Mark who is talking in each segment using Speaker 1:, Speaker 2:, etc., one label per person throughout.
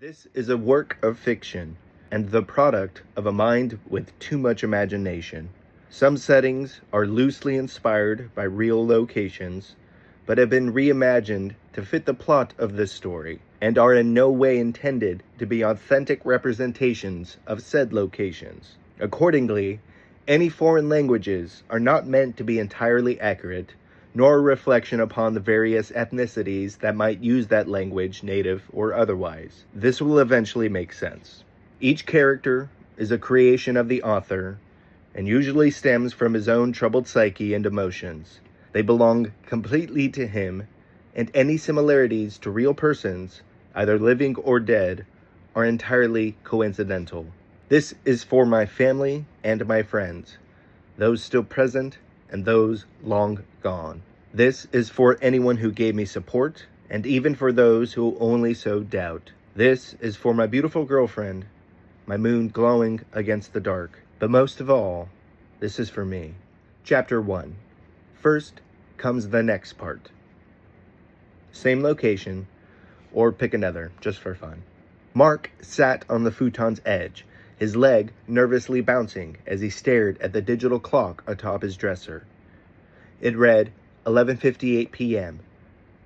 Speaker 1: This is a work of fiction and the product of a mind with too much imagination. Some settings are loosely inspired by real locations, but have been reimagined to fit the plot of this story and are in no way intended to be authentic representations of said locations. Accordingly, any foreign languages are not meant to be entirely accurate, nor a reflection upon the various ethnicities that might use that language, native or otherwise. This will eventually make sense. Each character is a creation of the author, and usually stems from his own troubled psyche and emotions. They belong completely to him, and any similarities to real persons, either living or dead, are entirely coincidental. This is for my family and my friends, those still present and those long gone. This is for anyone who gave me support, and even for those who only sow doubt. This is for my beautiful girlfriend, my moon glowing against the dark. But most of all, this is for me. Chapter 1. First comes the next part. Same location, or pick another, just for fun. Mark sat on the futon's edge, his leg nervously bouncing as he stared at the digital clock atop his dresser. It read 11:58 p.m.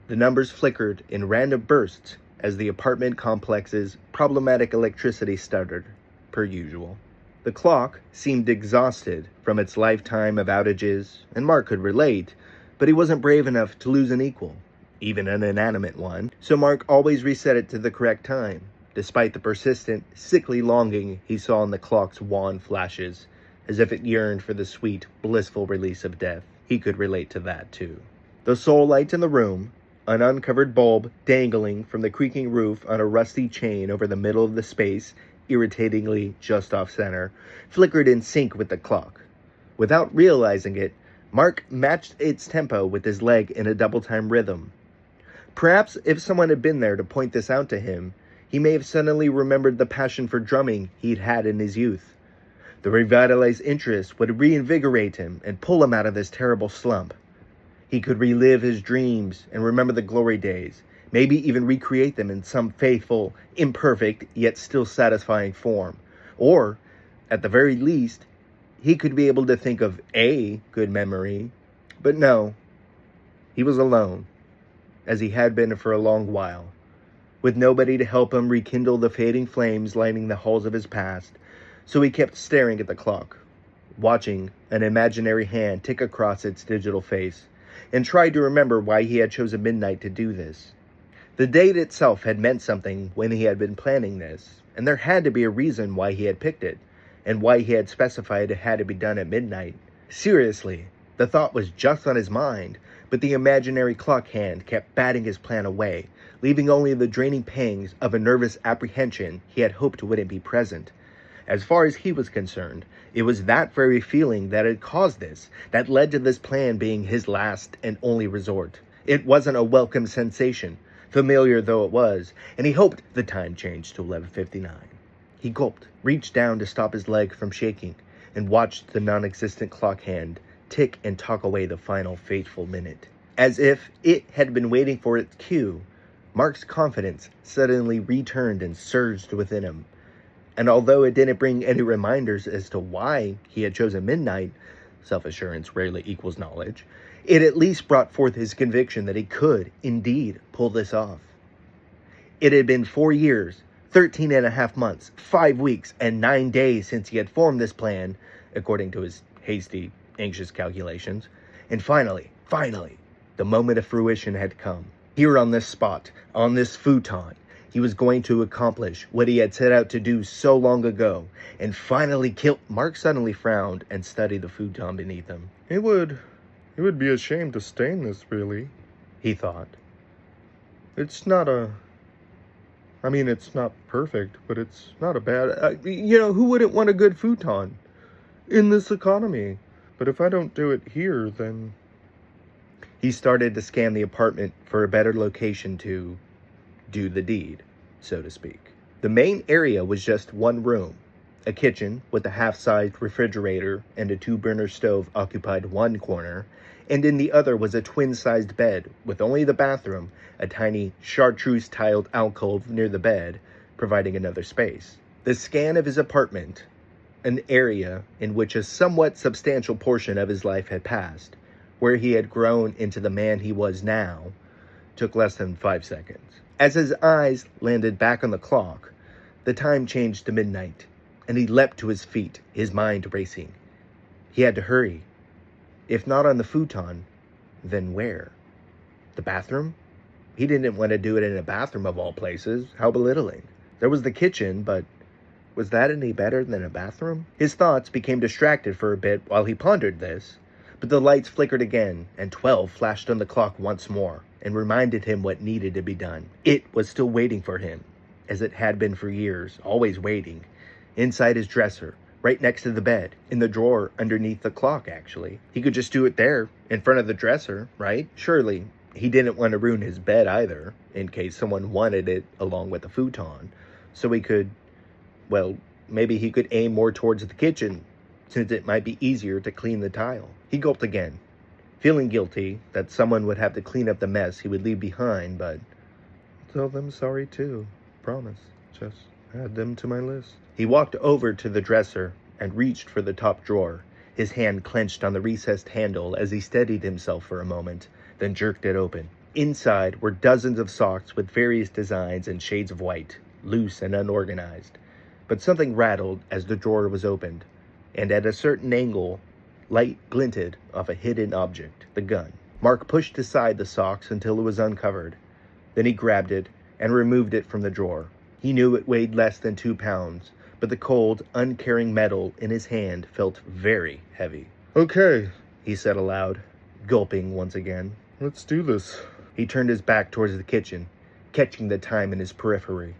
Speaker 1: The numbers flickered in random bursts as the apartment complex's problematic electricity stuttered, per usual. The clock seemed exhausted from its lifetime of outages, and Mark could relate, but he wasn't brave enough to lose an equal, even an inanimate one, so Mark always reset it to the correct time, despite the persistent, sickly longing he saw in the clock's wan flashes, as if it yearned for the sweet, blissful release of death. He could relate to that, too. The sole light in the room, an uncovered bulb dangling from the creaking roof on a rusty chain over the middle of the space, irritatingly just off-center, flickered in sync with the clock. Without realizing it, Mark matched its tempo with his leg in a double-time rhythm. Perhaps if someone had been there to point this out to him, he may have suddenly remembered the passion for drumming he'd had in his youth. The revitalized interest would reinvigorate him and pull him out of this terrible slump. He could relive his dreams and remember the glory days, maybe even recreate them in some faithful, imperfect, yet still satisfying form. Or, at the very least, he could be able to think of a good memory. But no, he was alone, as he had been for a long while, with nobody to help him rekindle the fading flames lighting the halls of his past. So he kept staring at the clock, watching an imaginary hand tick across its digital face, and tried to remember why he had chosen midnight to do this. The date itself had meant something when he had been planning this, and there had to be a reason why he had picked it, and why he had specified it had to be done at midnight. Seriously, the thought was just on his mind, but the imaginary clock hand kept batting his plan away, leaving only the draining pangs of a nervous apprehension he had hoped wouldn't be present. As far as he was concerned, it was that very feeling that had caused this, that led to this plan being his last and only resort. It wasn't a welcome sensation, familiar though it was, and he hoped the time changed to 11:59. He gulped, reached down to stop his leg from shaking, and watched the non-existent clock hand tick and talk away the final fateful minute. As if it had been waiting for its cue, Mark's confidence suddenly returned and surged within him. And although it didn't bring any reminders as to why he had chosen midnight, self-assurance rarely equals knowledge, it at least brought forth his conviction that he could, indeed, pull this off. It had been 4 years, 13 and a half months, 5 weeks, and 9 days since he had formed this plan, according to his hasty, anxious calculations. And finally, the moment of fruition had come. Here on this spot, on this futon, he was going to accomplish what he had set out to do so long ago, and finally kill. Mark suddenly frowned and studied the futon beneath him.
Speaker 2: It would be a shame to stain this, really,
Speaker 1: he thought.
Speaker 2: It's not perfect, but it's not a bad, who wouldn't want a good futon in this economy? But if I don't do it here, then...
Speaker 1: He started to scan the apartment for a better location to do the deed, so to speak. The main area was just one room. A kitchen with a half-sized refrigerator and a 2-burner stove occupied one corner, and in the other was a twin-sized bed with only the bathroom, a tiny chartreuse-tiled alcove near the bed, providing another space. The scan of his apartment, an area in which a somewhat substantial portion of his life had passed, where he had grown into the man he was now, took less than 5 seconds. As his eyes landed back on the clock, the time changed to midnight, and he leapt to his feet, his mind racing. He had to hurry. If not on the futon, then where? The bathroom? He didn't want to do it in a bathroom of all places. How belittling. There was the kitchen, but was that any better than a bathroom? His thoughts became distracted for a bit while he pondered this, but the lights flickered again, and 12 flashed on the clock once more, and reminded him what needed to be done. It was still waiting for him, as it had been for years, always waiting, inside his dresser, right next to the bed, in the drawer underneath the clock, actually. He could just do it there, in front of the dresser, right? Surely, he didn't want to ruin his bed either, in case someone wanted it along with the futon, so he could, well, maybe he could aim more towards the kitchen, since it might be easier to clean the tile. He gulped again, feeling guilty that someone would have to clean up the mess he would leave behind, but
Speaker 2: Tell them sorry too. Promise. Just add them to my list.
Speaker 1: he walked over to the dresser and reached for the top drawer, his hand clenched on the recessed handle as he steadied himself for a moment, then jerked it open. Inside were dozens of socks with various designs and shades of white, loose and unorganized. But something rattled as the drawer was opened, and at a certain angle, light glinted off a hidden object, the gun. Mark pushed aside the socks until it was uncovered. Then he grabbed it and removed it from the drawer. He knew it weighed less than 2 pounds, but the cold, uncaring metal in his hand felt very heavy.
Speaker 2: Okay,
Speaker 1: He said aloud, gulping once again.
Speaker 2: let's do this.
Speaker 1: He turned his back towards the kitchen, catching the time in his periphery.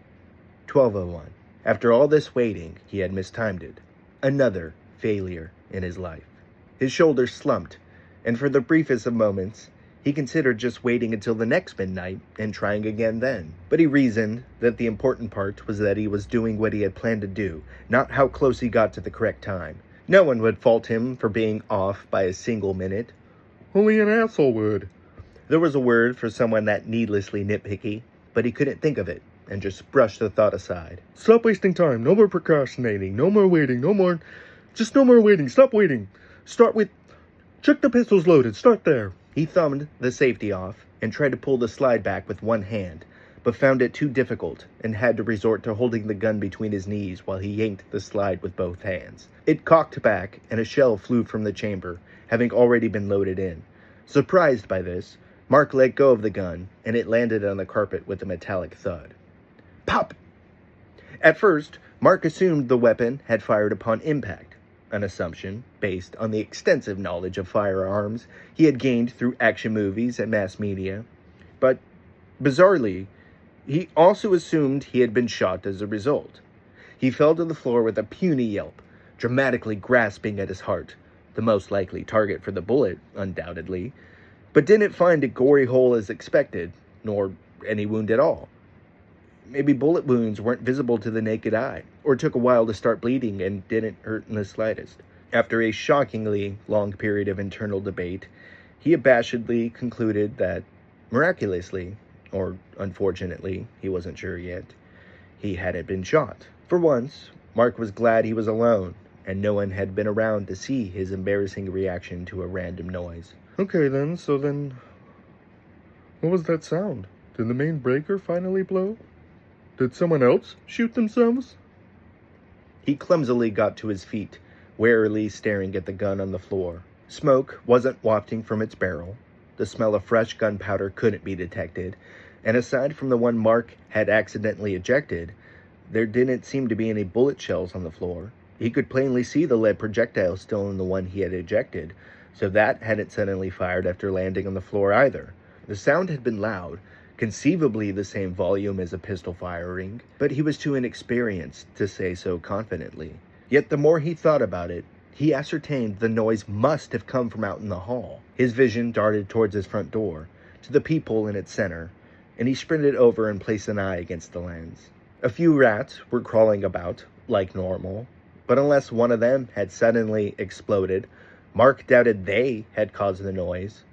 Speaker 1: 12:01. After all this waiting, he had mistimed it. Another failure in his life. His shoulders slumped, and for the briefest of moments, he considered just waiting until the next midnight and trying again then. But he reasoned that the important part was that he was doing what he had planned to do, not how close he got to the correct time. No one would fault him for being off by a single minute.
Speaker 2: Only an asshole would.
Speaker 1: There was a word for someone that needlessly nitpicky, but he couldn't think of it, and just brushed the thought aside.
Speaker 2: Stop wasting time. No more procrastinating. No more waiting. No more waiting. Stop waiting. Start with, check the pistols loaded. Start there.
Speaker 1: He thumbed the safety off and tried to pull the slide back with one hand, but found it too difficult and had to resort to holding the gun between his knees while he yanked the slide with both hands. It cocked back and a shell flew from the chamber, having already been loaded in. Surprised by this, Mark let go of the gun and it landed on the carpet with a metallic thud. Pop! At first, Mark assumed the weapon had fired upon impact, an assumption based on the extensive knowledge of firearms he had gained through action movies and mass media. But, bizarrely, he also assumed he had been shot as a result. He fell to the floor with a puny yelp, dramatically grasping at his heart, the most likely target for the bullet, undoubtedly, but didn't find a gory hole as expected, nor any wound at all. Maybe bullet wounds weren't visible to the naked eye, or took a while to start bleeding and didn't hurt in the slightest. After a shockingly long period of internal debate, he abashedly concluded that, miraculously, or unfortunately, he wasn't sure yet, he hadn't been shot. For once, Mark was glad he was alone, and no one had been around to see his embarrassing reaction to a random noise.
Speaker 2: Okay then, what was that sound? Did the main breaker finally blow? Did someone else shoot themselves?
Speaker 1: He clumsily got to his feet, warily staring at the gun on the floor. Smoke wasn't wafting from its barrel. The smell of fresh gunpowder couldn't be detected, and aside from the one Mark had accidentally ejected, there didn't seem to be any bullet shells on the floor. He could plainly see the lead projectile still in the one he had ejected, so that hadn't suddenly fired after landing on the floor either. The sound had been loud, conceivably the same volume as a pistol firing, but he was too inexperienced to say so confidently. Yet the more he thought about it, he ascertained the noise must have come from out in the hall. His vision darted towards his front door, to the peephole in its center, and he sprinted over and placed an eye against the lens. A few rats were crawling about, like normal, but unless one of them had suddenly exploded, Mark doubted they had caused the noise.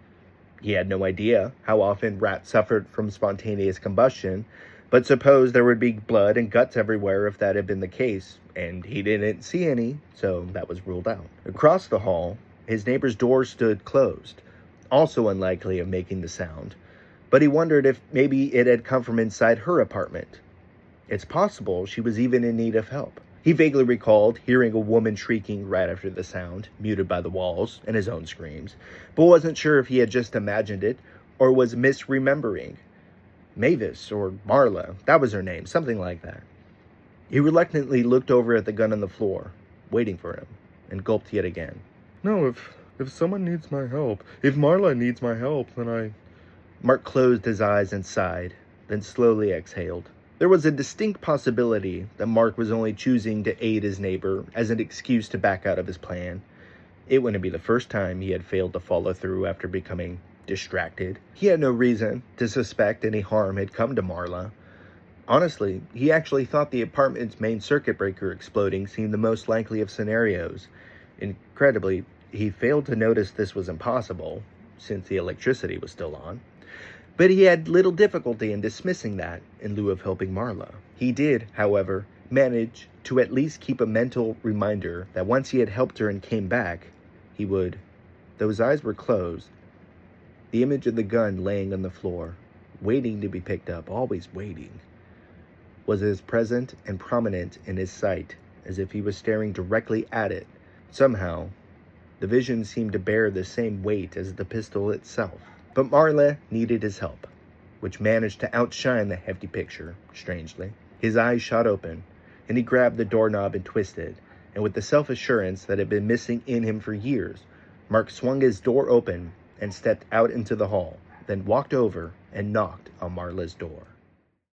Speaker 1: He had no idea how often rats suffered from spontaneous combustion, But suppose there would be blood and guts everywhere if that had been the case, and he didn't see any, so that was ruled out. Across the hall, his neighbor's door stood closed, also unlikely of making the sound, but he wondered if maybe it had come from inside her apartment. It's possible she was even in need of help. He vaguely recalled hearing a woman shrieking right after the sound, muted by the walls and his own screams, but wasn't sure if he had just imagined it or was misremembering. Mavis or Marla, that was her name, something like that. He reluctantly looked over at the gun on the floor, waiting for him, and gulped yet again.
Speaker 2: No, if someone needs my help, if Marla needs my help, then
Speaker 1: Mark closed his eyes and sighed, then slowly exhaled. There was a distinct possibility that Mark was only choosing to aid his neighbor as an excuse to back out of his plan. It wouldn't be the first time he had failed to follow through after becoming distracted. He had no reason to suspect any harm had come to Marla. Honestly, he actually thought the apartment's main circuit breaker exploding seemed the most likely of scenarios. Incredibly, he failed to notice this was impossible, since the electricity was still on. But he had little difficulty in dismissing that in lieu of helping Marla. He did, however, manage to at least keep a mental reminder that once he had helped her and came back, he would. Though his eyes were closed, the image of the gun laying on the floor, waiting to be picked up, always waiting, was as present and prominent in his sight as if he was staring directly at it. Somehow, the vision seemed to bear the same weight as the pistol itself. But Marla needed his help, which managed to outshine the hefty picture, strangely. His eyes shot open, and he grabbed the doorknob and twisted, and with the self-assurance that had been missing in him for years, Mark swung his door open and stepped out into the hall, then walked over and knocked on Marla's door.